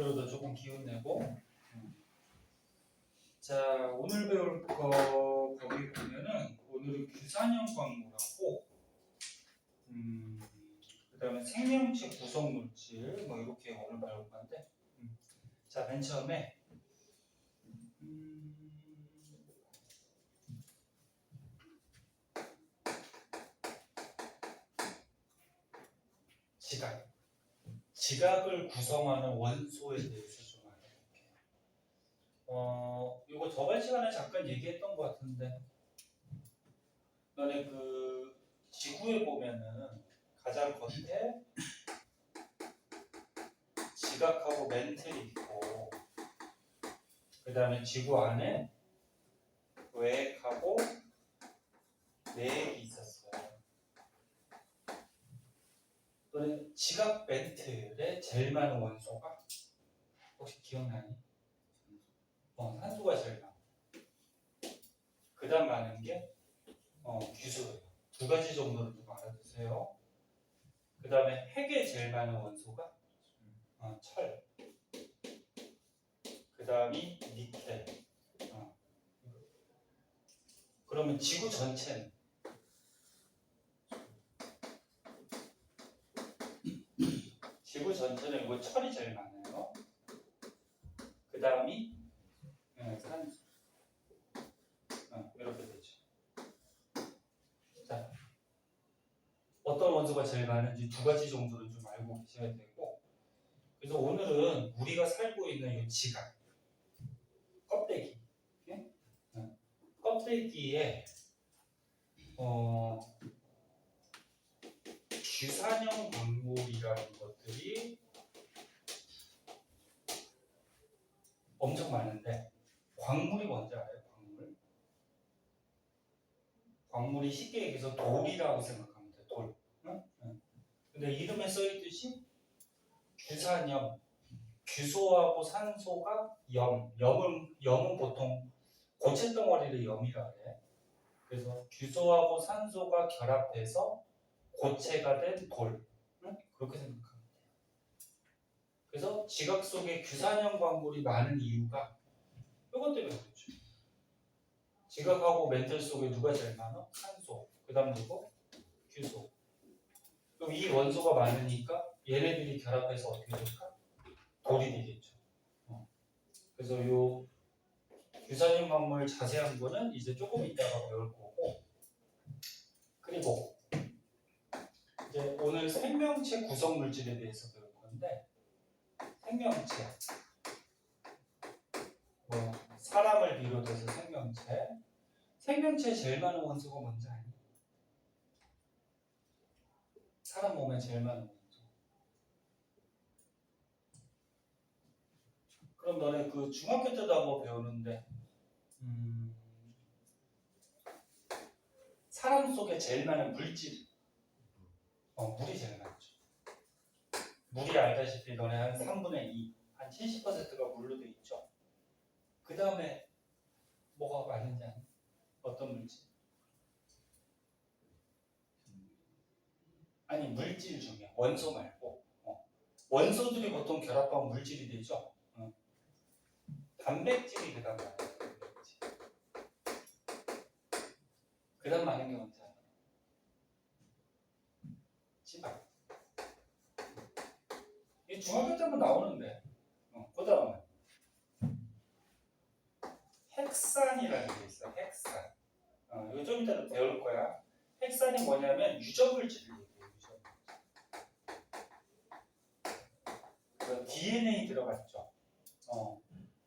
오늘도 조금 기운 내고. 자, 오늘 배울 거 거기 보면은 오늘은 규산형 광물하고 그다음에 생명체 구성 물질 뭐 이렇게 오늘 배울 건데. 자, 맨 처음에 지각을 구성하는 원소에 대해서 좀 알아볼게요. 이거 저번 시간에 잠깐 얘기했던 것 같은데, 너네 그 지구에 보면은 가장 겉에 지각하고 멘틀이 있고, 그 다음에 지구 안에 외핵하고 내핵이 있었어요. 너네 지각 멘틀에 제일 많은 원소가 혹시 기억나니? 산소가 제일 많아. 그 다음 많은 게 규소예요. 두 가지 정도를 좀 알아두세요. 그 다음에 핵에 제일 많은 원소가 철. 그 다음이 니켈. 그러면 지구 전체는 이거 철이 제일 많아요. 그 다음이 산소. 이렇게 되죠. 자, 어떤 원소가 제일 많은지 두 가지 정도는 좀 알고 계셔야 되고, 그래서 오늘은 우리가 살고 있는 이 지각, 껍데기, 껍데기에 규산형 광물이라는 것들이 엄청 많은데, 광물이 뭔지 알아요? 광물이 쉽게 얘기해서 돌이라고 생각하면 돼. 돌. 근데 이름에 써있듯이 규산염, 규소하고 산소가 염은 보통 고체 덩어리를 염이라 그래. 그래서 규소하고 산소가 결합해서 고체가 된 돌. 그렇게 생각하면 돼요. 그래서 지각 속에 규산염 광물이 많은 이유가 이것 때문에 그렇죠. 지각하고 멘틀 속에 누가 제일 많아? 산소. 그 다음 누구? 규소. 그럼 이 원소가 많으니까 얘네들이 결합해서 어떻게 될까? 돌이 되겠죠. 그래서 요 규산염 광물 자세한 거는 이제 조금 이따가 배울 거고, 그리고 이제 오늘 생명체 구성 물질에 대해서 배울 건데, 생명체, 사람을 비롯해서 생명체에 제일 많은 원소가 뭔지 아니? 사람 몸에 제일 많은 원소. 그럼 너네 그 중학교 때도 한번 배우는데, 사람 속에 제일 많은 물질, 물이 제일 많죠. 물이 알다시피 너네 한 3분의 2, 한 70%가 물로 돼 있죠. 그 다음에 뭐가 많은지 아니? 어떤 물질? 아니, 물질 중에 원소 말고 원소들이 보통 결합한 물질이 되죠. 단백질이 그 다음 많아요. 그 다음 많은 게 뭔지 알아요? 지방. 이 중학교 때 한번 나오는데, 그 다음은 핵산이라는 게 있어. 핵산. 이거 좀 이따 배울 거야. 핵산이 뭐냐면 유전물질을 얘기해요. DNA 들어갔죠.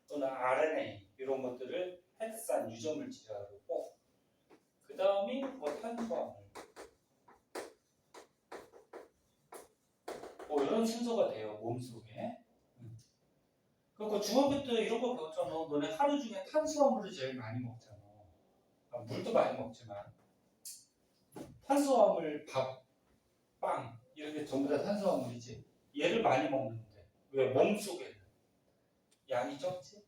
또는 RNA 이런 것들을 핵산 유전물질이라고 그러고, 그 다음이 탄수화물. 이런 순서가 돼요. 몸속에. 그러니까 중학교 때 이런 거 배웠잖아. 너네 하루 중에 탄수화물을 제일 많이 먹잖아. 물도 많이 먹지만 탄수화물, 밥, 빵 이런 게 전부 다 탄수화물이지. 얘를 많이 먹는데 왜? 몸속에는 양이 적지?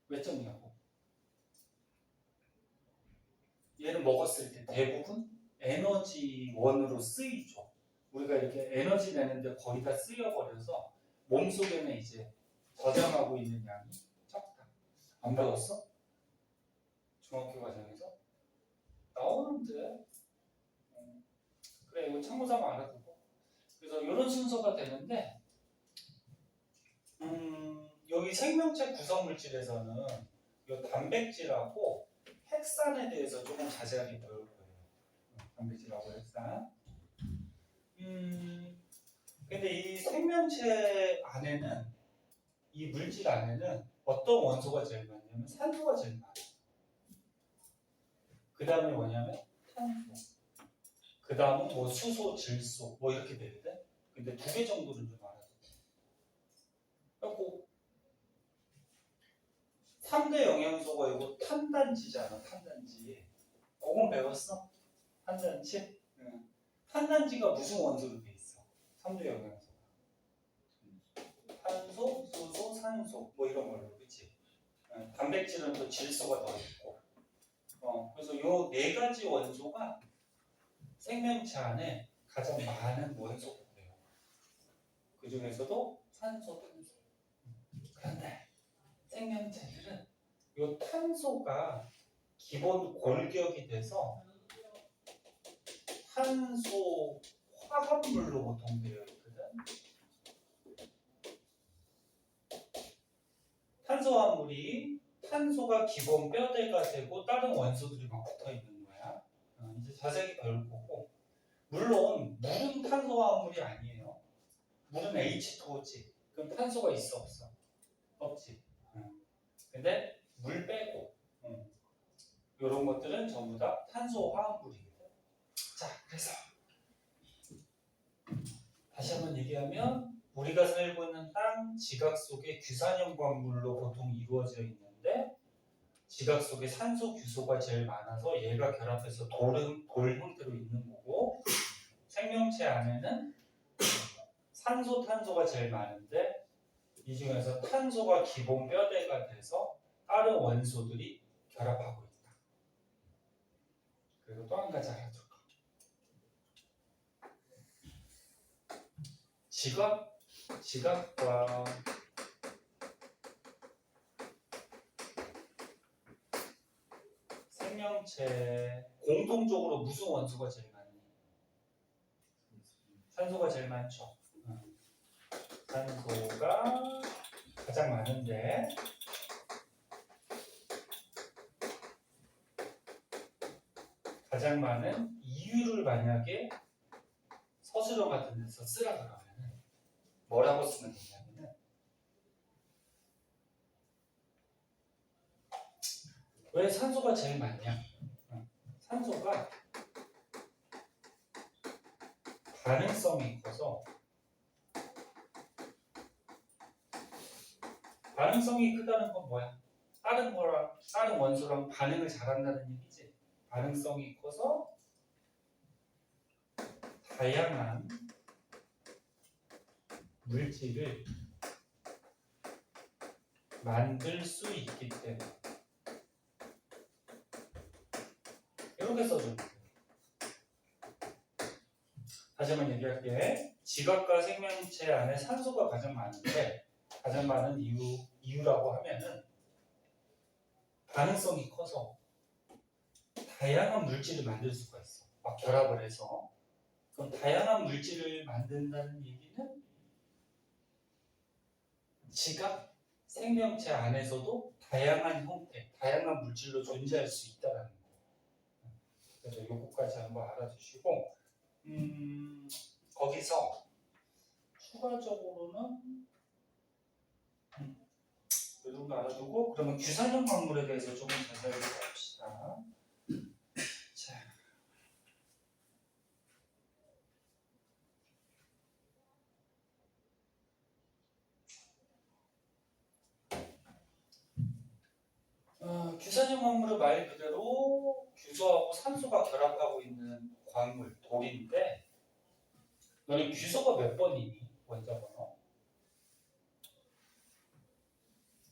왜 적냐고? 얘를 먹었을 때 대부분 에너지원으로 쓰이죠. 우리가 이렇게 에너지 내는데 거의 다 쓰여버려서 몸속에는 이제 저장하고 있는 양이 적다. 안 배웠어? 중학교 과정에서? 나오는데. 그래, 이거 참고삼아 알아두고. 그래서 이런 순서가 되는데, 여기 생명체 구성 물질에서는 이 단백질하고 핵산에 대해서 조금 자세하게 배울 거예요. 단백질하고 핵산. 근데 이 생명체 안에는, 이 물질 안에는 어떤 원소가 제일 많냐면 산소가 제일 많아요. 그 다음에 뭐냐면 탄소. 그 다음은 뭐 수소, 질소 뭐 이렇게 되거든. 근데 두 개 정도는 좀 알아둬. 그리고 3대 영양소가 이거 탄단지잖아. 탄단지. 그건 배웠어? 탄단지? 응. 탄단지가 무슨 원소로 돼 있어? 3대 영양소가. 탄소, 수소, 산소 뭐 이런 걸로, 그치? 응. 단백질은 또 질소가 더 있고. 그래서 요 네 가지 원소가 생명체 안에 가장 많은 원소가 돼요. 그 중에서도 산소, 탄소. 그런데 생명체들은 이 탄소가 기본 골격이 돼서 탄소 화합물로 보통 되어 있거든. 탄소 화합물이 탄소가 기본 뼈대가 되고 다른 원소들이 막 붙어 있는 거야. 이제 자세히 배울 거고. 물론 물은 탄소 화합물이 아니에요. 물은 H2O지. 그럼 탄소가 있어 없어? 없지. 근데 물 빼고 이런 것들은 전부 다 탄소 화합물이거든. 자, 그래서 다시 한번 얘기하면 우리가 살고 있는 땅 지각 속에 규산형 광물로 보통 이루어져 있는데 지각 속에 산소 규소가 제일 많아서 얘가 결합해서 돌 형태로 있는 거고 생명체 안에는 산소, 탄소가 제일 많은데 이 중에서 탄소가 기본 뼈대가 돼서 다른 원소들이 결합하고 있다. 그리고 또 한 가지 알아둘 거. 지각과 생명체 공통적으로 무슨 원소가 제일 많니? 산소가 제일 많죠. 산소가 가장 많은데 가장 많은 이유를 만약에 서술형 같은 데서 쓰라 그러면은 뭐라고 쓰면 되냐면은 왜 산소가 제일 많냐? 산소가 반응성이 커서 반응성이 크다는 건 뭐야? 다른 원소랑 반응을 잘한다는 얘기지. 반응성이 커서 다양한 물질을 만들 수 있기 때문에 이렇게 써주면 돼요. 다시 한번 얘기할게. 지각과 생명체 안에 산소가 가장 많은데 가장 많은 이유라고 하면은 반응성이 커서 다양한 물질을 만들 수가 있어. 막 결합을 해서. 그럼 다양한 물질을 만든다는 얘기는 지각, 생명체 안에서도 다양한 형태, 다양한 물질로 존재할 수 있다는 거예요. 그래서 요거까지 한번 알아주시고 거기서 추가적으로는 이 정도 알아두고 그러면 규산형 광물에 대해서 조금 자세히 봅시다. 자. 규산형 광물은 말 그대로 규소하고 산소가 결합하고 있는 광물, 돌인데 너는 규소가 몇 번이니? 원자 번호?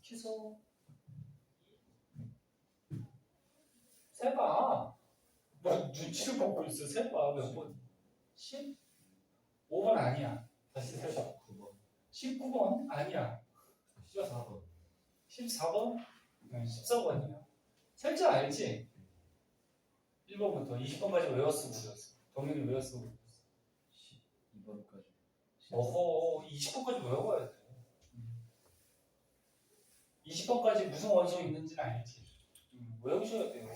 규소 세봐. 뭐 눈치를 보고 있어. 세봐. 몇 번? 10? 5번 아니야. 다시 세봐. 9번. 19번? 아니야. 14번. 14번? 14번이야. 살짝 알지? 1번부터 20번까지 외웠으면 그랬어. 동현이 외웠으면 그랬어. 12번까지. 어허, 20번까지 외워야 돼. 20번까지 무슨 원소 있는지는 알지? 외우셔야 돼요.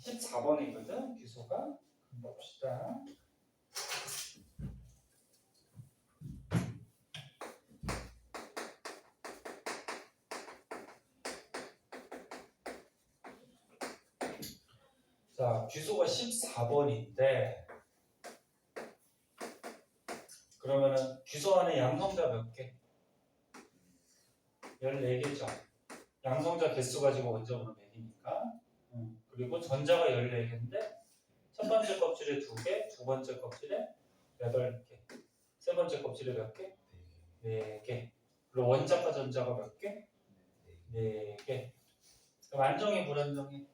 14번이거든, 기소가. 봅시다. 자, 규소가 14번인데 그러면은 규소 안에 양성자 몇 개? 14개죠. 양성자 개수 가지고 원점으로 매기니까. 그리고 전자가 14개인데 첫 번째 껍질에 2개, 두 번째 껍질에 8개, 세 번째 껍질에 몇 개? 4개. 그리고 원자과 전자가 몇 개? 4개. 그럼 안정이 불안정이?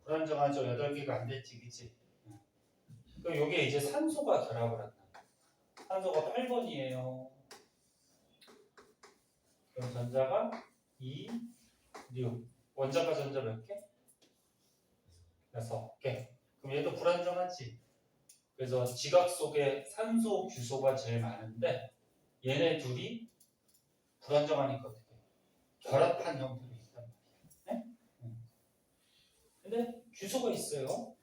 불안정하죠. 8개가 안 됐지, 그치? 그럼 요게 이제 산소가 결합을 한다. 산소가 8번이에요. 그럼 전자가 2, 6. 원자과 전자 몇 개? 6개. 그럼 얘도 불안정하지? 그래서 지각 속에 산소, 규소가 제일 많은데 얘네 둘이 불안정하니까 어떻게 해? 결합한 형태로 있단 말이야. 네? 근데 규소가 있어요.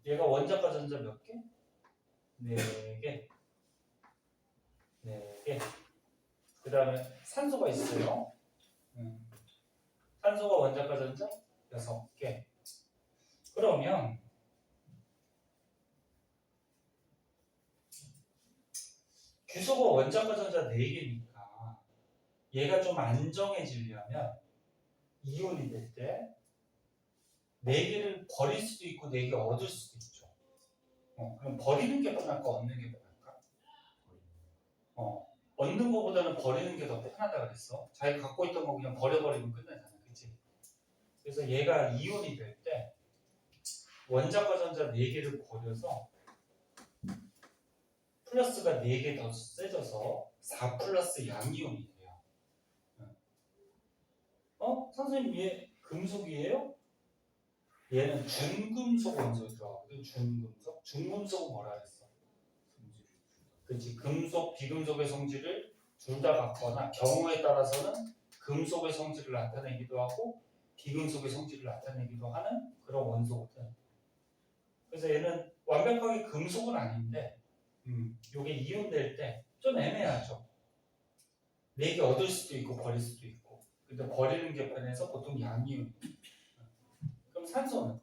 얘가 원자과 전자 몇 개? 4개. 4개. 그 다음에 산소가 있어요. 산소가 원자과 전자 6개. 그러면 규소가 원자과 전자 4개니까 얘가 좀 안정해지려면 이온이 될 때 4개를 버릴 수도 있고 4개 얻을 수도 있죠. 그럼 버리는 게 편할까 얻는 게 편할까? 얻는 것보다는 버리는 게 더 편하다 그랬어. 자기 갖고 있던 거 그냥 버려버리면 끝나잖아. 그치? 그래서 얘가 이온이 될 때 원자과 전자 4개를 버려서 플러스가 4개 더 세져서 4 플러스 양이온이 돼요. 선생님 얘 금속이에요? 얘는 중금속 원소에 들어가거든. 중금속. 중금속은 뭐라 그랬어? 그렇지. 금속, 비금속의 성질을 둘 다 갖거나 경우에 따라서는 금속의 성질을 나타내기도 하고 비금속의 성질을 나타내기도 하는 그런 원소거든. 그래서 얘는 완벽하게 금속은 아닌데 요게 이온될 때 좀 애매하죠. 4개 얻을 수도 있고 버릴 수도 있고. 근데 버리는 게 편해서 보통 양이온. 그럼 산소는?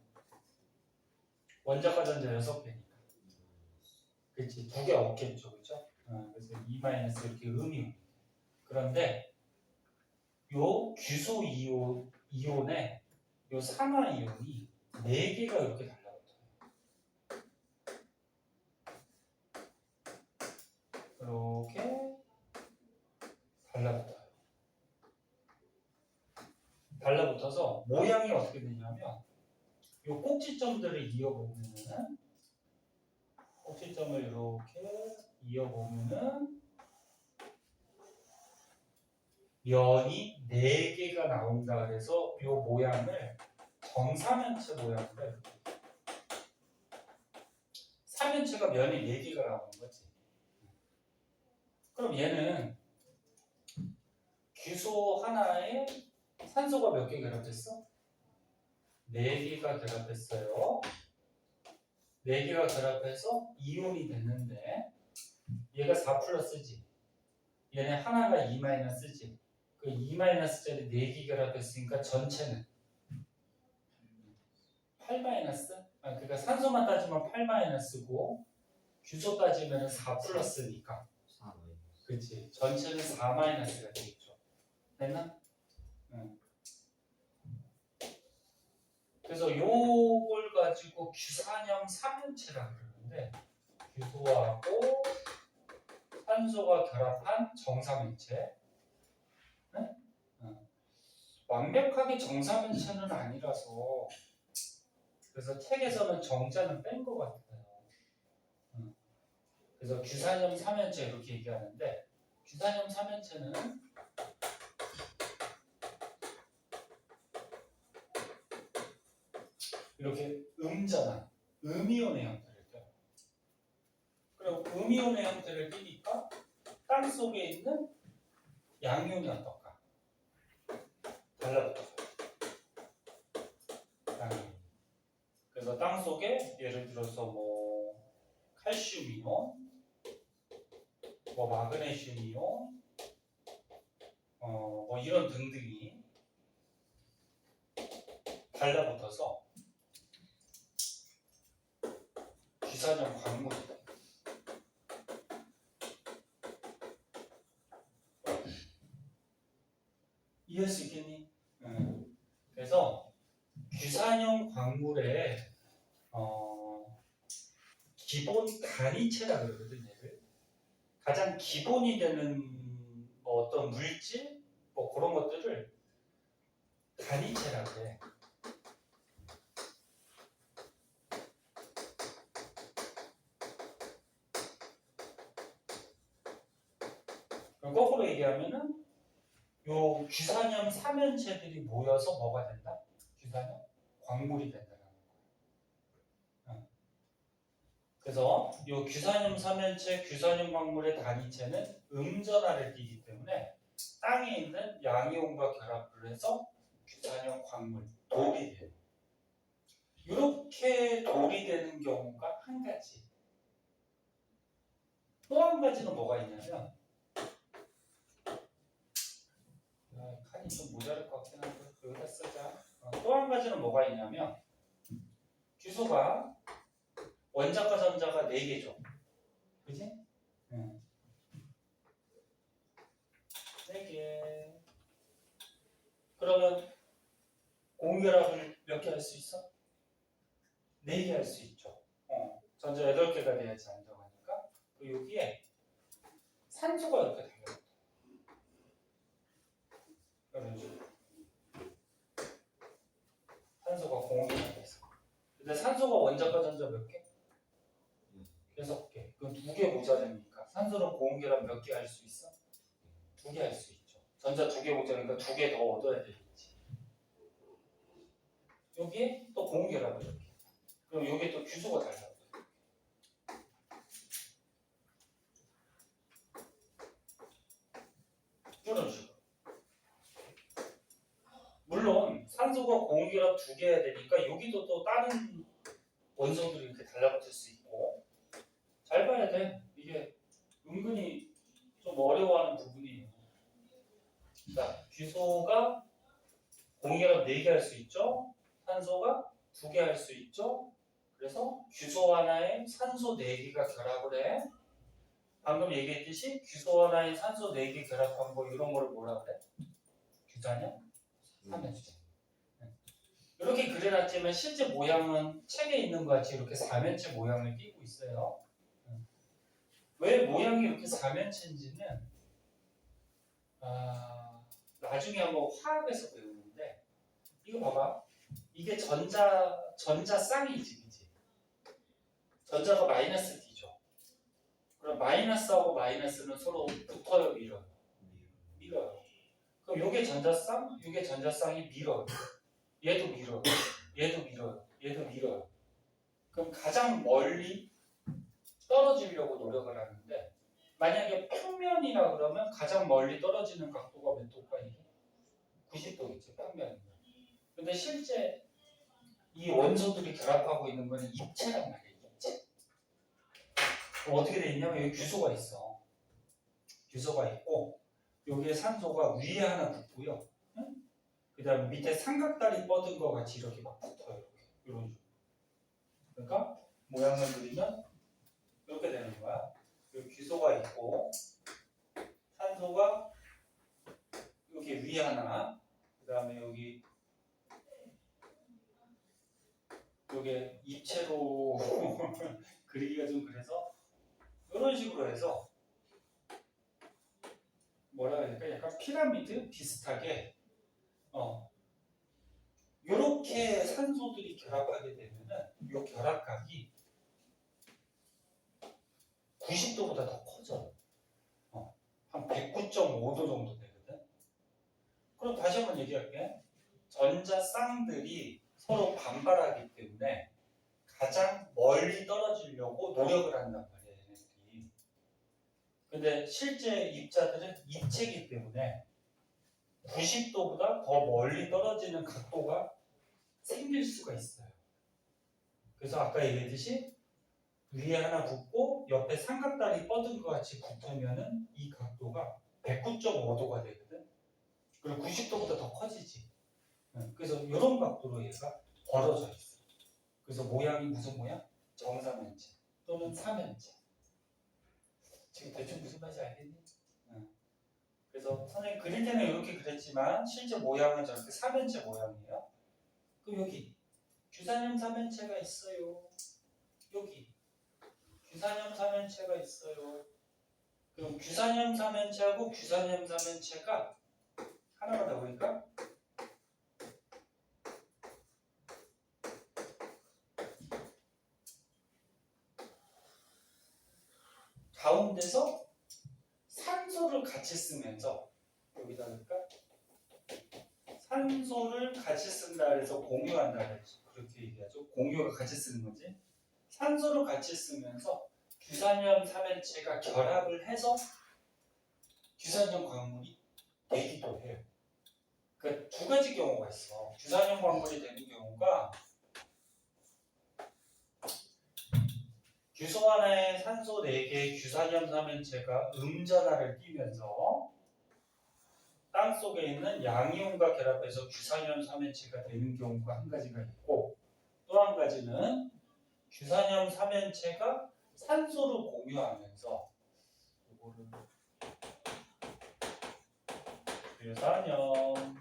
원자과 전자 6개니까. 그치? 2개 없겠죠. 그죠? 그래서 2- 이렇게 음이온. 그런데 요 규소 이온에 요 산화 이온이 4개가 이렇게 달라붙어요. 이렇게 달라붙어요. 달라붙어서 모양이 어떻게 되냐면 요 꼭지점들을 이어보면은 꼭지점을 이렇게 이어보면은 면이 4개가 나온다 그래서 요 모양을 정사면체 모양이다 이렇게. 사면체가 면이 4개가 나오는 거지. 그럼 얘는 규소 하나에 산소가 몇 개 결합됐어? 4개가 결합했어요. 4개가 결합해서 이온이 됐는데 얘가 4 플러스지. 얘네 하나가 2 마이너스지. 그 2 마이너스짜리 4개 결합했으니까 전체는 8 마이너스? 그러니까 산소만 따지면 8 마이너스고 규소 따지면 4 플러스니까. 그렇지. 전체는 4 마이너스가 되겠죠. 됐나? 그래서 요걸 가지고 규산형 삼면체라고 그러는데 규소하고 산소가 결합한 정사면체. 네? 완벽하게 정사면체는 아니라서 그래서 책에서는 정자는 뺀 것 같아요. 그래서 규산염 삼연체 이렇게 얘기하는데 규산염 삼연체는 이렇게 음전한 음이온의 형태를 떼요. 그리고 음이온의 형태를 띠니까 땅 속에 있는 양이온이 어떨까? 달라붙어요. 양이온. 그래서 땅 속에 예를 들어서 뭐 칼슘 이온, 뭐 마그네슘 이온, 뭐 이런 등등이 달라붙어서 규산염 광물이 돼. 이해할 수 있겠니? 그래서 규산염 광물의 기본 단위체라 그러거든 얘를. 가장 기본이 되는 뭐 어떤 물질 뭐 그런 것들을 단위체라고 해. 그럼 거꾸로 얘기하면은 요 규산염 삼연체들이 모여서 뭐가 된다? 규산염 광물이 된다는 거예요. 그래서 요 규산염 삼연체, 규산염 광물의 단위체는 음전하를 띠기 때문에 땅에 있는 양이온과 결합을 해서 규산염 광물, 돌이 돼요. 이렇게 돌이 되는 경우가 한 가지. 또 한 가지는 뭐가 있냐면 칸이 좀 모자랄 것 같긴 한데 여기다 쓰자. 또 한 가지는 뭐가 있냐면 규소가 원자과 전자가 4개죠. 그지? 4개. 그러면 공결합을 몇 개 할 수 있어? 4개 할 수 있죠. 전자 8개가 돼야지 안정하니까. 여기에 산소가 이렇게 달려요. 이런 식으로. 산소가 공결합해서. 근데 산소가 원자과 전자 몇 개? 6개. 그럼 2개 모자라니까 산소는 고온결합 몇 개 할 수 있어? 2개 할 수 있죠. 전자 2개 모자라니까 2개 더 얻어야 되겠지. 여기에 또 고온결합을 이렇게. 그럼 여기에 또 규소가 달라요. 이런 식으로. 물론 산소가 고온결합 2개 해야 되니까 여기도 또 다른 원소들이 이렇게 달라붙을 수 있고 잘 봐야 돼. 이게 은근히 좀 어려워하는 부분이에요. 자, 규소가 공결합 4개 할 수 있죠. 산소가 2개 할 수 있죠. 그래서 규소 하나에 산소 4개가 결합을 해. 방금 얘기했듯이 규소 하나에 산소 4개 결합한 거 이런 거를 뭐라 그래? 규산염 삼연체. 이렇게 그려놨지만 실제 모양은 책에 있는 것 같이 이렇게 삼연체 모양을 띠고 있어요. 왜 모양이 이렇게 삼연체인지는 나중에 한번 화학에서 배우는데 이거 봐봐. 이게 전자쌍이지, 그치? 전자가 마이너스 D죠. 그럼 마이너스하고 마이너스는 서로 붙어요, 밀어요? 밀어요. 그럼 요게 전자쌍, 요게 전자쌍이 밀어요. 얘도 밀어요. 얘도 밀어요. 얘도 밀어요. 그럼 가장 멀리 떨어지려고 노력을 하는데 만약에 평면이라 그러면 가장 멀리 떨어지는 각도가 몇 도일까 이게? 90도겠죠, 평면이면. 근데 실제 이 원소들이 결합하고 있는 거는 입체란 말이에요. 입체. 그럼 어떻게 돼 있냐면 여기 규소가 있어. 규소가 있고 여기에 산소가 위에 하나 붙고요. 응? 그 다음에 밑에 삼각다리 뻗은 거 같이 이렇게 막 붙어요. 이렇게. 이런 식으로. 그러니까 모양을 그리면 이렇게 되는 거야. 여기 규소가 있고 산소가 여기 위에 하나, 그 다음에 여기 요게 입체로 그리기가 좀 그래서 이런 식으로 해서 뭐라 해야 될까? 약간 피라미드 비슷하게 요렇게 산소들이 결합하게 되면은 요 결합각이 90도보다 더 커져. 한 109.5도 정도 되거든. 그럼 다시 한번 얘기할게. 전자 쌍들이 서로 반발하기 때문에 가장 멀리 떨어지려고 노력을 한단 말이야, 얘네들이. 근데 실제 입자들은 입체이기 때문에 90도보다 더 멀리 떨어지는 각도가 생길 수가 있어요. 그래서 아까 얘기했듯이 위에 하나 붙고 옆에 삼각다리 뻗은 것 같이 붙으면은 이 각도가 109.5도가 되거든. 그리고 90도보다 더 커지지. 그래서 이런 각도로 얘가 벌어져 있어. 그래서 모양이 무슨 모양? 정사면체 또는 사면체. 지금 대충 무슨 말인지 알겠니? 그래서 선생님 그릴 때는 이렇게 그렸지만 실제 모양은 저렇게 사면체 모양이에요. 그럼 여기 규산염 사면체가 있어요. 여기 규산염 사면체가 있어요. 그럼 규산염 사면체하고 규산염 사면체가 하나가 더 보니까 가운데서 산소를 같이 쓰면서 여기다 그러니까 산소를 같이 쓴다 그래서 공유한다 그래서 그렇게 얘기하죠. 공유가 같이 쓰는 거지. 산소를 같이 쓰면서 규산염 사면체가 결합을 해서 규산염 광물이 되기도 해요. 그 두 가지 경우가 있어. 규산염 광물이 되는 경우가 규소 하나에 산소 4개의 규산염 사면체가 음전하를 띠면서 땅 속에 있는 양이온과 결합해서 규산염 사면체가 되는 경우가 한 가지가 있고 또 한 가지는 규산염 사면체가 산소를 공유하면서 이거를 규산염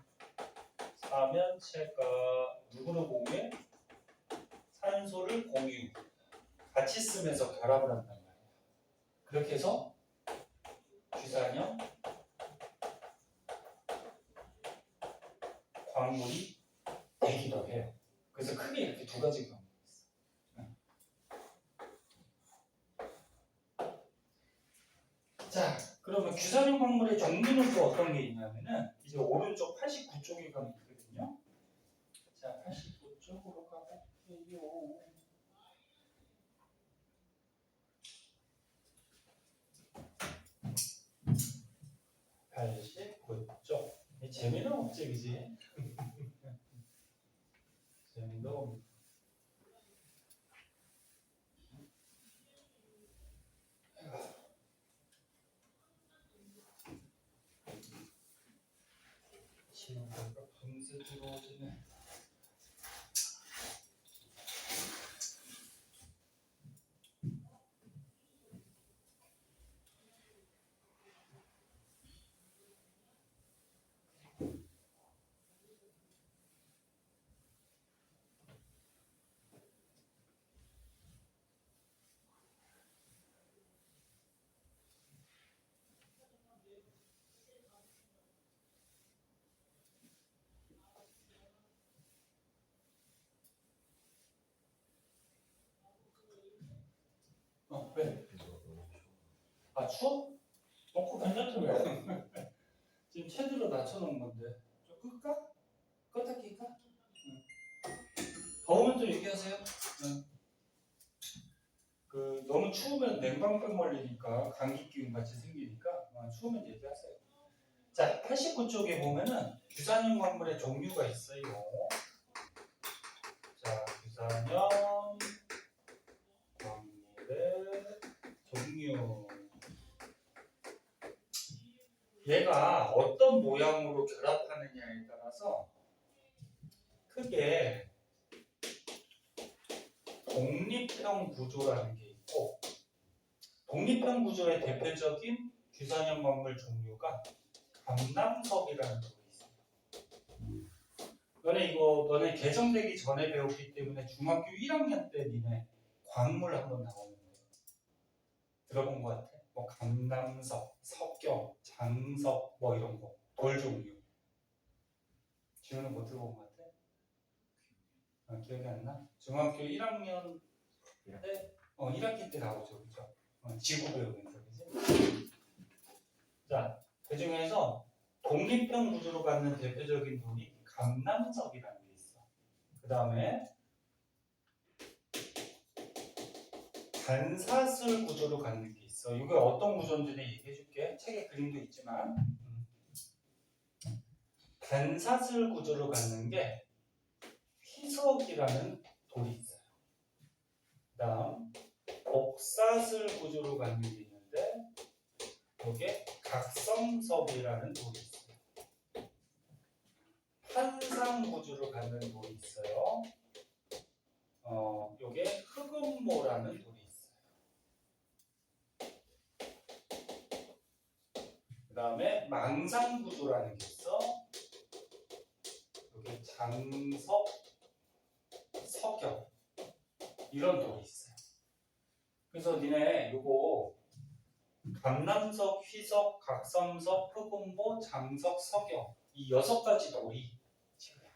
사면체가 누구를 공유해? 산소를 공유 같이 쓰면서 결합을 한단 말이야. 그렇게 해서 규산염 광물이 되기도 해요. 그래서 크게 이렇게 두 가지 경우가 있어. 자, 그러면 규산염 광물의 종류는 또 어떤 게 있냐면은 이제 오른쪽 89쪽에 가면 있거든요. 자, 89쪽으로 가볼게요. 89쪽. 재미는 없지, 그지? 재미도 없네. 지금부터 밤새 들어오지네. 왜? 아, 추워? 그거 괜찮더라고요. 지금 최대로 낮춰놓은 건데. 좀 끌까? 껐다 킬까? 응. 더우면 또 얘기하세요. 응. 그 너무 추우면 냉방병 걸리니까 감기 기운 같이 생기니까 추우면 얘기하세요. 자, 89쪽에 보면은 규산염 광물의 종류가 있어요. 자, 규산염 광물의 종류. 얘가 어떤 모양으로 결합하느냐에 따라서 크게 독립형 구조라는 게 있고, 독립형 구조의 대표적인 규산염 광물 종류가 감남석이라는 게 있어요. 너네 개정되기 전에 배웠기 때문에 중학교 1학년 때 니네 광물 한번 나오는데 들어본 것 같아? 뭐 감남석, 석경, 장석 뭐 이런 거, 돌 종류. 지우는 못 들어본 것 같아? 기억이 안 나? 중학교 1학년 때 1학기 때 나오죠, 그죠? 지구 배우면서 그지? 자, 그 중에서 독립형 구조로 갖는 대표적인 돌이 감남석이라는 게 있어. 그 다음에 반사슬 구조로 갖는 게 있어. 이게 어떤 구조인지 얘기해줄게. 책에 그림도 있지만 반사슬 구조로 갖는 게 희석이라는 돌이 있어요. 그 다음 복사슬 구조로 갖는 게 있는데 이게 각성석이라는 돌이 있어요. 판상 구조로 갖는 돌이 있어요. 요게 흑음모라는 돌이 있어요. 그 다음에 망상 구조라는 게 있어. 요게 장석, 석역 이런 돌이 있어요. 그래서 니네 요거 감남석, 휘석, 각성석, 흑음모, 장석, 석역 이 6가지 돌이 지금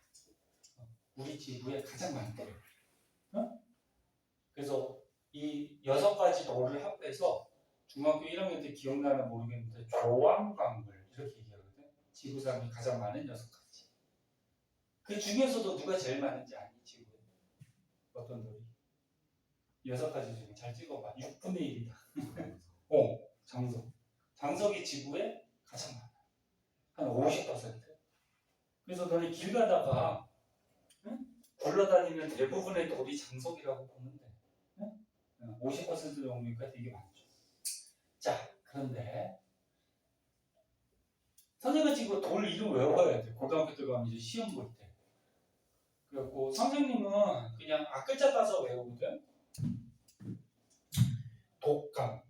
우리 지구에 가장 많대요. 그래서 이 6가지 돌을 합해서 중학교 1학년 때 기억나나 모르겠는데 조왕광물 이렇게 얘기하거든. 지구상에 가장 많은 6가지. 그 중에서도 누가 제일 많은지 아니? 지구에 어떤 돌이? 6가지 중에 잘 찍어봐. 6분의 1이다. 장석. 장석이 지구에 가장 많아. 한 50%. 그래서 너네 길 가다가 굴러다니는 대부분의 돌이 장석이라고 보면 돼. 50% 정도니까 되게 많죠. 자, 그런데 선생님은 지금 돌 이름 외워야 돼. 고등학교 때 가면 이제 시험 볼 때. 그래갖고 선생님은 그냥 앞글자 따서 외우거든. 독감.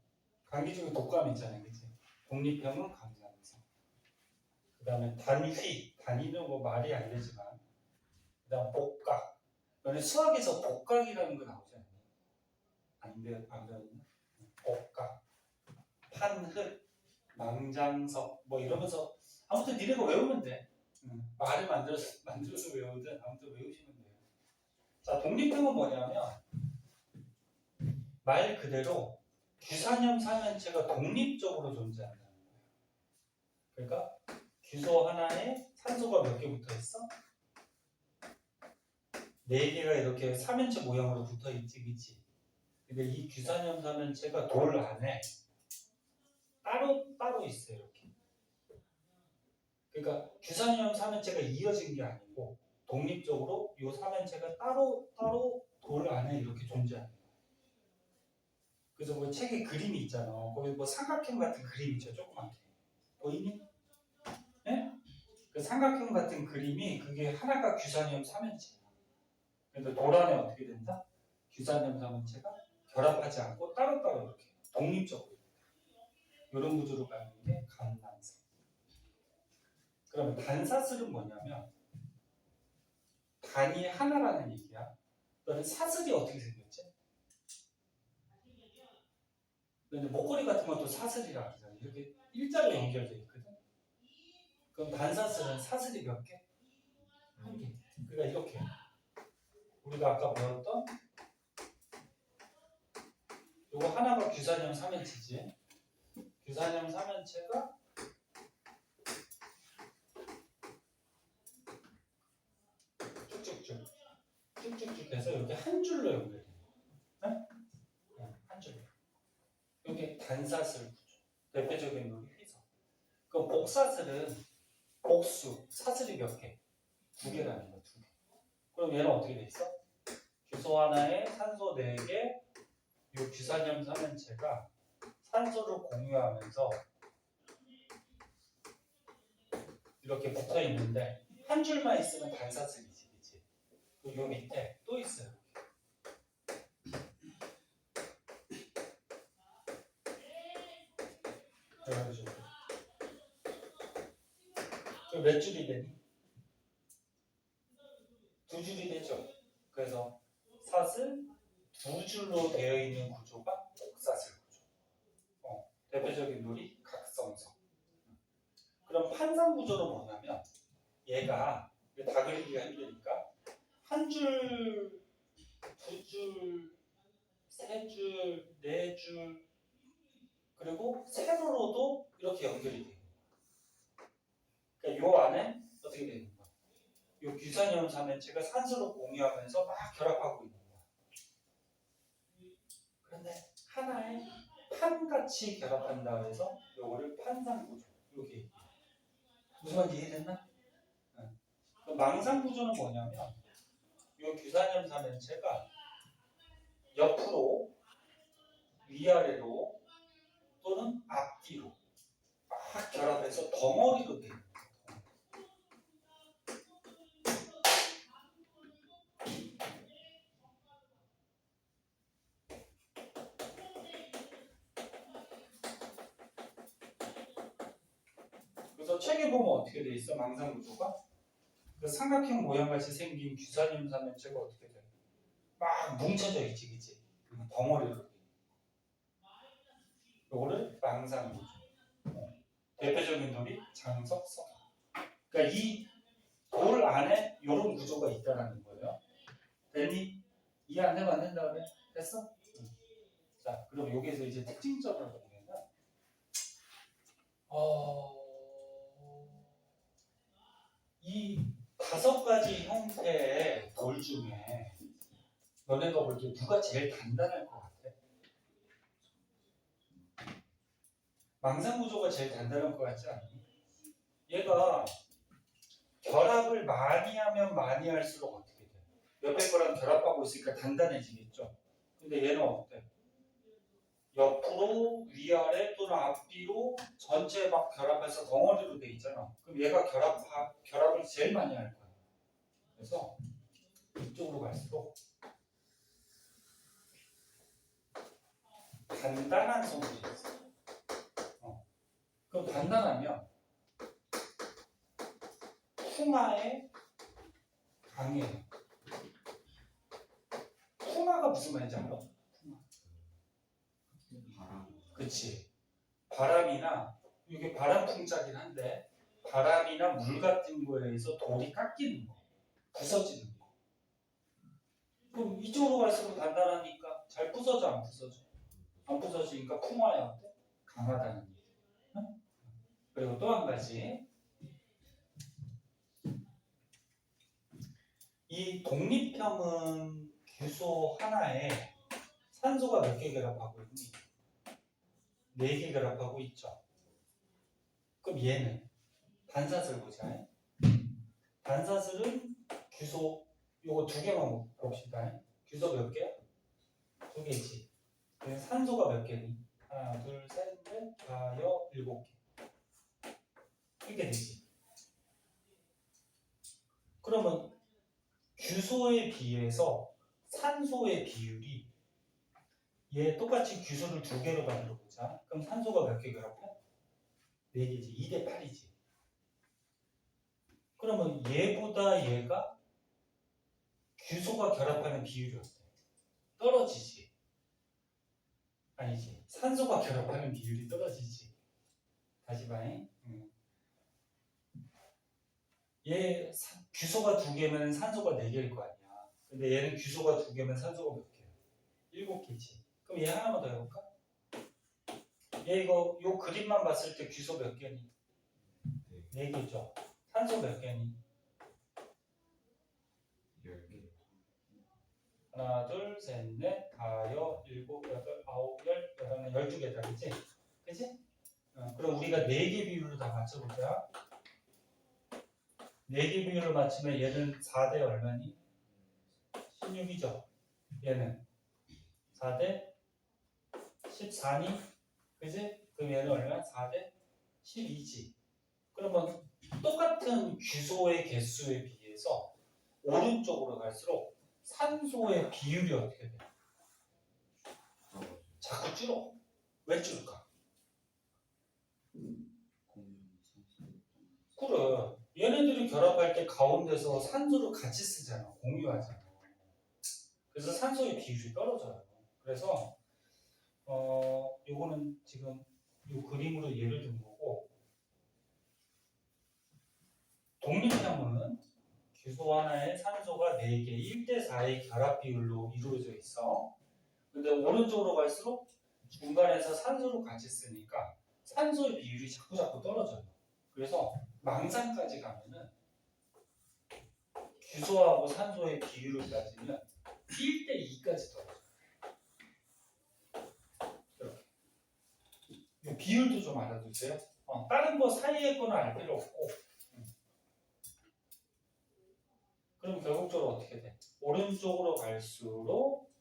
감기 중에 독감 있잖아요. 그치? 독립형은 감사합니다. 그 다음에 단휘. 단위는 뭐 말이 안 되지만. 그 다음 복각. 너네 수학에서 복각이라는 거 나오지 않니? 안 배웠나? 복각. 판흑. 망장석. 뭐 이러면서 아무튼 니네가 외우면 돼. 말을 만들어서 외우든 아무튼 외우시면 돼요. 자, 독립형은 뭐냐면 말 그대로 규산염 삼연체가 독립적으로 존재한다는 거예요. 그러니까 규소 하나에 산소가 몇 개 붙어 있어? 4개가 이렇게 삼연체 모양으로 붙어 있지, 그치? 근데 이 규산염 삼연체가 돌 안에 따로 있어요, 이렇게. 그러니까 규산염 삼연체가 이어진 게 아니고 독립적으로 이 삼연체가 따로 돌 안에 이렇게 존재하는 거예요. 그래서 뭐 책에 그림이 있잖아. 거기 뭐 삼각형 같은 그림 있죠, 조그맣게. 보이니? 네? 그 삼각형 같은 그림이 그게 하나가 규산염 삼연체야. 근데 돌 안에 어떻게 된다? 규산염 삼연체가 결합하지 않고 따로따로 이렇게 독립적으로 이런 구조로 가는 게 감남성. 그러면 단사슬은 뭐냐면 단이 하나라는 얘기야. 너는 사슬이 어떻게 생겼지? 근데 목걸이 같은 것도 사슬이라 하잖아. 이렇게 일자로 연결돼 있거든. 그럼 단사슬은 사슬이 몇 개? 1개. 그러니까 이렇게 우리가 아까 배웠던 요거 하나가 규산염 삼연체지. 규산염 삼연체가 쭉쭉 해서 이렇게 한 줄로 연결돼. 네? 한 줄로. 이게 단사슬 구조. 대표적인 놈이 휘석. 그럼 복사슬은 복수, 사슬이 몇 개? 2개라는 거, 2개. 그럼 얘는 어떻게 돼 있어? 규소 하나에 산소 4개, 이 규산염 삼연체가 산소를 공유하면서 이렇게 붙어 있는데 한 줄만 있으면 단사슬이지, 그치? 그리고 요 밑에 또 있어요. 몇 줄이 되니? 2줄이 되죠. 그래서 사슬 2줄로 되어 있는 구조가 복사슬 구조. 대표적인 놀이 각성석. 그럼 판상 구조는 뭐냐면 얘가 다 그리기가 힘드니까 한 줄, 2줄, 3줄, 4줄 그리고 세로로도 이렇게 연결이 돼요. 그러니까 요 안에 어떻게 되는 거야? 요 규산염 삼연체가 산소를 공유하면서 막 결합하고 있는 거야. 그런데 하나의 판같이 결합한다 해서 요거를 판상구조. 이렇게 무슨 말인지 이해됐나? 그 망상구조는 뭐냐면 요 규산염 삼연체가 옆으로 위아래로 또는 앞뒤로 막 결합해서 덩어리로 돼요. 그래서 책에 보면 어떻게 돼 있어? 망상구조가 그 삼각형 모양 같이 생긴 규산염 삼연체가 어떻게 돼? 막 뭉쳐져 있지, 그치? 덩어리로. 요거를 망상구조. 대표적인 돌이 장석석. 그러니까 이 돌 안에 이런 구조가 있다라는 거예요. 됐니? 이해 안 되면 안 된다 그래? 됐어? 자, 그럼 여기에서 이제 특징적으로 보면 이 5가지 형태의 돌 중에 너네가 볼 때 누가 제일 단단할 것 같아? 망상구조가 제일 단단할 것 같지 않니? 얘가 결합을 많이 하면 많이 할수록 어떻게 돼? 옆에 거랑 결합하고 있으니까 단단해지겠죠? 근데 얘는 어때? 옆으로, 위아래 또는 앞뒤로 전체 막 결합해서 덩어리로 돼 있잖아. 그럼 얘가 결합을 제일 많이 할 거야. 그래서 이쪽으로 갈수록 단단한 성질이 있어. 그럼 단단하면 풍화에 강해요. 풍화가 무슨 말인지 알아? 그치. 바람이나 이게 바람풍자긴 한데 바람이나 물 같은 거에 의해서 돌이 깎이는 거, 부서지는 거. 그럼 이쪽으로 갈수록 단단하니까 잘 부서져 안 부서져? 안 부서지니까 풍화에 어때? 강하다는 얘기. 응? 그리고 또 한 가지 이 독립형은 규소 하나에 산소가 몇 개 결합하고 있니? 4개 결합하고 있죠. 그럼 얘는 반사슬 보자. 반사슬은 규소 요거 2개만 봅시다. 규소 몇 개야? 2개지. 산소가 몇 개니? 하나, 둘, 셋, 넷, 다, 여, 7개. 이렇게 되지. 그러면 규소에 비해서 산소의 비율이 얘 똑같이 규소를 2개로 만들어 보자. 그럼 산소가 몇 개 결합해? 4개지. 2대 8이지. 그러면 얘보다 얘가 규소가 결합하는 비율이 어때? 떨어지지. 아니지. 산소가 결합하는 비율이 떨어지지. 다시 봐잉. 얘 규소가 2개면 산소가 4개일 거 아니야. 근데 얘는 규소가 2개면 산소가 몇 개야? 7개지. 그럼 얘 하나만 더 해볼까? 얘 이거 요 그림만 봤을 때 규소 몇 개니? 4개죠. 산소 몇 개니? 10개. 하나, 둘, 셋, 넷, 다, 여, 7, 8, 9, 10, 11, 12개다. 그치? 그치? 그럼 우리가 4개 비율로 다 맞춰보자. 4개 비율을 맞추면 얘는 4대 얼마니? 16이죠. 얘는 4대 14니? 그지? 그럼 얘는 얼마야? 4대 12지. 그러면 똑같은 규소의 개수에 비해서 오른쪽으로 갈수록 산소의 비율이 어떻게 돼? 자꾸 줄어. 왜 줄까? 그래. 얘네들이 결합할 때 가운데서 산소를 같이 쓰잖아. 공유하잖아. 그래서 산소의 비율이 떨어져요. 그래서 요거는 지금 요 그림으로 예를 든 거고 독립형은 규소 하나에 산소가 4개 1대 4의 결합 비율로 이루어져 있어. 근데 오른쪽으로 갈수록 중간에서 산소를 같이 쓰니까 산소의 비율이 자꾸 떨어져요. 그래서 망상까지 가면은 규소하고 산소의 비율을 따지면 1대2까지 떨어져요. 이렇게. 비율도 좀 알아두세요. 다른 거 사이에 거는 알 필요 없고. 그럼 결국적으로 어떻게 돼? 오른쪽으로 갈수록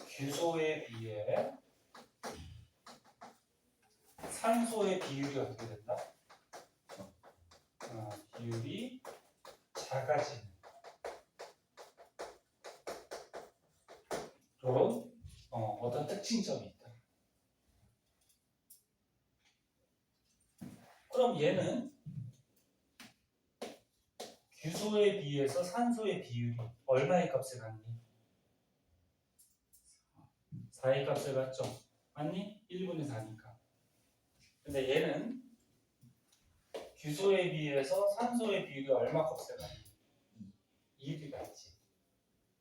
규소에 비해 산소의 비율이 어떻게 된다? 비율이 작아지는 이런 어떤 특징점이 있다. 그럼 얘는 규소에 비해서 산소의 비율이 얼마의 값을 갖니? 4의 값을 갖죠? 맞니? 1분의 4니까. 근데 얘는 규소에 비해서 산소의 비율이 얼마 값을 갖니? 2를 갖지.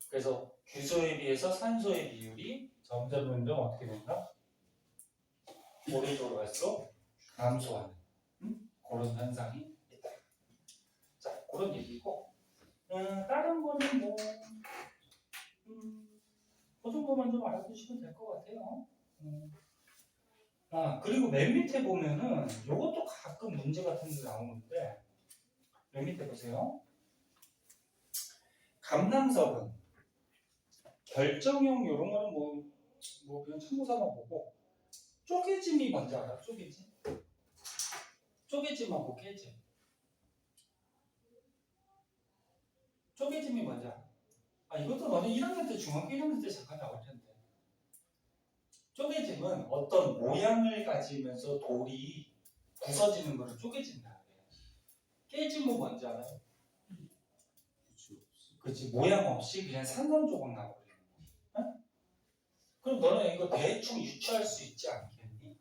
그래서 규소에 비해서 산소의 비율이 점점 어떻게 된다? 오른쪽으로 갈수록 감소하는 그런 현상이 있다. 자, 그런 얘기고 다른 거는 뭐 그 정도만 좀 알아두시면 될 것 같아요. 그리고 맨 밑에 보면은 이것도 가끔 문제 같은 게 나오는데 맨 밑에 보세요. 감낭석은 결정형 이런 거는 뭐 그냥 참고삼아 보고 쪼개짐이 뭔지 알아? 쪼개짐? 쪼개짐하고 깨짐. 쪼개짐이 뭔지 알아? 이것도 너네 1학년 때 중학교 1학년 때 잠깐 나올 텐데. 쪼개짐은 어떤 모양을 가지면서 돌이 부서지는 것을 쪼개진다. 깨짐은 뭔지 알아요? 그렇지, 모양 없이 그냥 산산조각 나버리는 거. 응? 그럼 너는 이거 대충 유추할 수 있지 않겠니?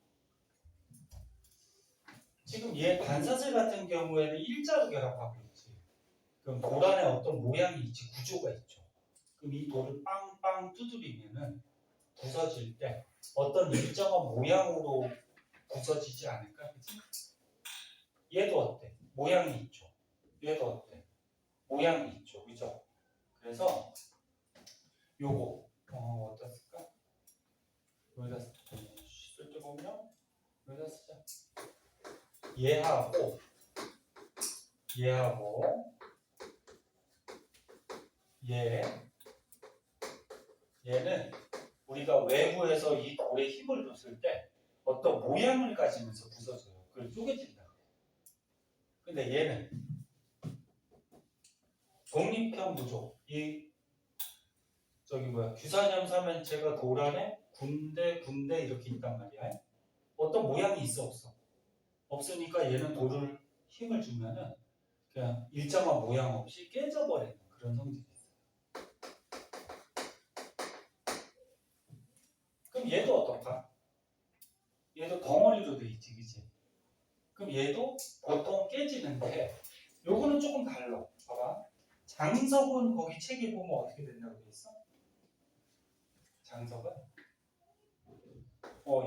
지금 얘 반사슬 같은 경우에는 일자로 결합하고 있지. 그럼 돌 안에 어떤 모양이 있지, 구조가 있죠. 그럼 이 돌을 빵빵 두드리면은 부서질 때 어떤 일정한 모양으로 부서지지 않을까? 그치? 얘도 어때? 모양이 있죠. 얘도 어때? 모양이 있죠. 그죠? 그래서 요거 어떻을까? 여기다 쓸 때 보면 여기다 쓰자. 얘하고 얘는 우리가 외부에서 이 돌에 힘을 줬을 때 어떤 모양을 가지면서 부서져요. 그걸 쪼개진다. 근데 얘는 독립형 구조. 규산염 삼면체가 돌 안에 군데 이렇게 있단 말이야. 어떤 모양이 있어 없어? 없으니까 얘는 돌을 힘을 주면은 그냥 일정한 모양 없이 깨져버리는 그런 성질이 있어요. 그럼 얘도 어떨까? 얘도 덩어리로 돼 있지, 그치? 그럼 얘도 보통 깨지는데 요거는 조금 달라. 봐봐. 장석은 거기 책에 보면 어떻게 된다고 돼 있어? 장석은?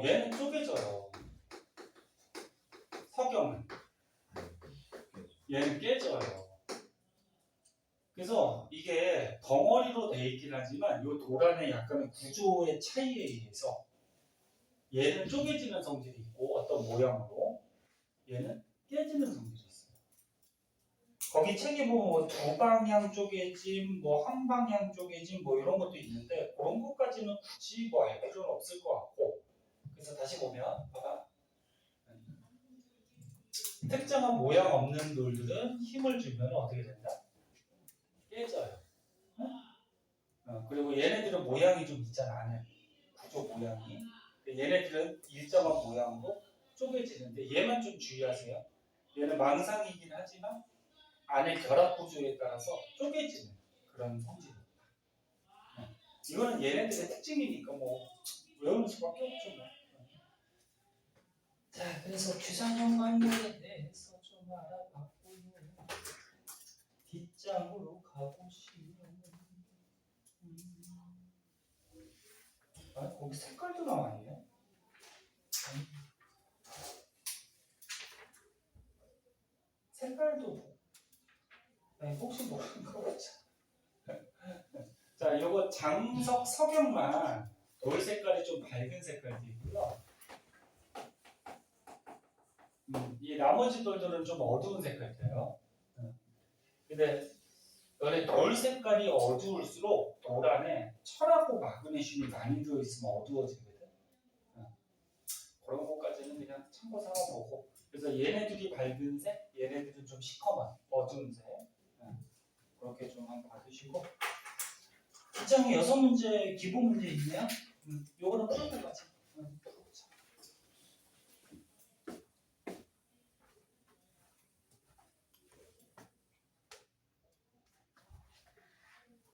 얘는 쪼개져요. 석영은? 얘는 깨져요. 그래서 이게 덩어리로 돼 있긴 하지만 이 돌 안에 약간의 구조의 차이에 의해서 얘는 쪼개지는 성질이 있고 어떤 모양으로 얘는 깨지는 성질이 있어요. 거기 책에 보면 뭐 두 방향 쪼개짐, 뭐 한 방향 쪼개짐 뭐 이런 것도 있는데 그런 것까지는 굳이 뭐 알 필요는 없을 것 같고 그래서 다시 보면 봐봐. 특정한 모양 없는 돌들은 힘을 주면 어떻게 된다? 깨져요. 그리고 얘네들은 모양이 좀 있잖아, 안에 구조 모양이. 얘네들은 일정한 모양으로 쪼개지는데 얘만 좀 주의하세요. 얘는 망상이긴 하지만 안에 결합 구조에 따라서 쪼개지는 그런 성질입니다. 이거는 얘네들의 특징이니까 뭐 외우는 수밖에 없죠. 뭐. 자, 그래서 규산형 관계에 대해서 좀 알아봤고요. 뒷장으로 가보시면 아, 거기 색깔도 나와있네. 색깔도 아니, 혹시 모르는 거 보자. 자, 요거 장석 석영만 돌 색깔이 좀 밝은 색깔이고요. 이 나머지 돌들은 좀 어두운 색깔이에요. 근데 원래 돌 색깔이 어두울수록 돌 안에 철하고 마그네슘이 많이 들어있으면 어두워지거든. 그런 것까지는 그냥 참고 삼아보고. 그래서 얘네들이 밝은 색, 얘네들은 좀 시커먼 어두운 색. 그렇게 좀 한번 봐주시고. 1장에 6문제 기본 문제 있네요.